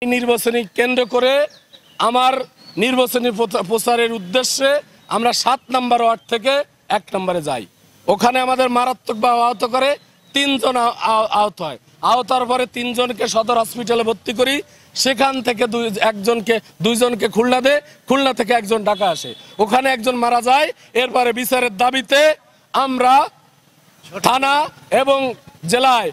নির্বাচনী কেন্দ্র করে আমার নির্বাচনী প্রচারের উদ্দেশ্যে আমরা 7 নম্বর ওয়ার্ড থেকে 1 নম্বরে যাই। ওখানে আমাদের মারাত্মকভাবে আহত করে 3 জন আহত হয়। আহতার পরে 3 জনকে সদর হসপিটালে ভর্তি করি। সেখান থেকে 2 জনকে খুলনা থেকে 1 জন ঢাকা আসে। ওখানে 1 জন মারা যায়। এরপরে বিচারের দাবিতে আমরা থানা এবং জেলায়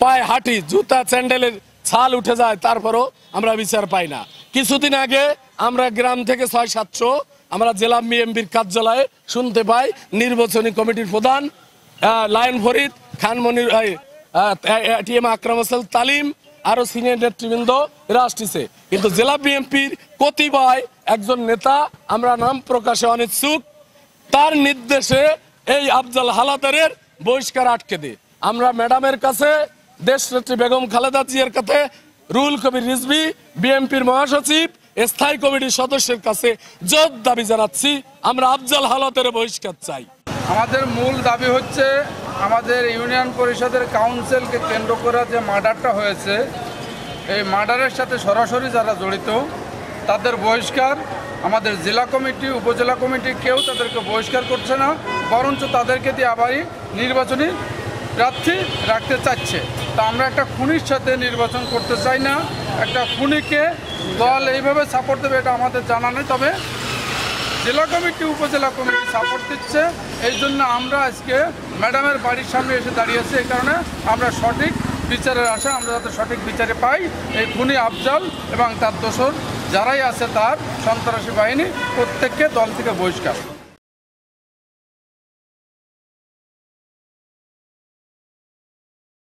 পায়ে হাঁটি, জুতা স্যান্ডেলের ছাল উঠে যায়, তারপরও আমরা বিচার পাই না। কিছুদিন আগে আমরা গ্রাম থেকে 600-700 আমরা জেলা বিএনপির কার্যালয়ে শুনতে পাই নির্বাচনী কমিটির প্রধান লায়ন ফরিদ খান মনির টিএম আকরাম হোসেন তালিম আরো সিনিয়র নেতৃবৃন্দ এরা আসছে। কিন্তু জেলা বিএনপির কতিপয় একজন নেতা, আমরা নাম প্রকাশে অনিচ্ছুক, তার নির্দেশে এই আফজাল হালাদারের বহিষ্কার আটকে দেয়। আমরা ম্যাডামের কাছে, দেশনেত্রী বেগম খালেদা জিয়ার কাছে, রুহুল কবির রিজভী বিএনপির মহাসচিব, স্থায়ী কমিটির সদস্যের কাছে জোর দাবি জানাচ্ছি, আমরা আফজাল হালাদারের বহিষ্কার চাই। আমাদের মূল দাবি হচ্ছে আমাদের ইউনিয়ন পরিষদের কাউন্সিলকে কেন্দ্র করে যে মার্ডারটা হয়েছে, এই মার্ডারের সাথে সরাসরি যারা জড়িত তাদের বহিষ্কার। আমাদের জেলা কমিটি, উপজেলা কমিটি কেউ তাদেরকে বহিষ্কার করছে না, বরঞ্চ তাদেরকে দিয়ে আবারই নির্বাচনী প্রার্থী রাখতে চাচ্ছে। তা আমরা একটা খুনির সাথে নির্বাচন করতে চাই না। একটা খুনিকে দল এইভাবে সাপোর্ট দেবে এটা আমাদের জানা নেই, তবে জেলা কমিটি উপজেলা কমিটি সাপোর্ট দিচ্ছে। এই জন্য আমরা আজকে ম্যাডামের বাড়ির সামনে এসে দাঁড়িয়েছি। এই কারণে আমরা সঠিক বিচারের আশা, আমরা যাতে সঠিক বিচারে পাই। এই খুনি আফজাল এবং তার দোসর যারাই আছে, তার সন্ত্রাসী বাহিনী প্রত্যেককে দল থেকে বহিষ্কার।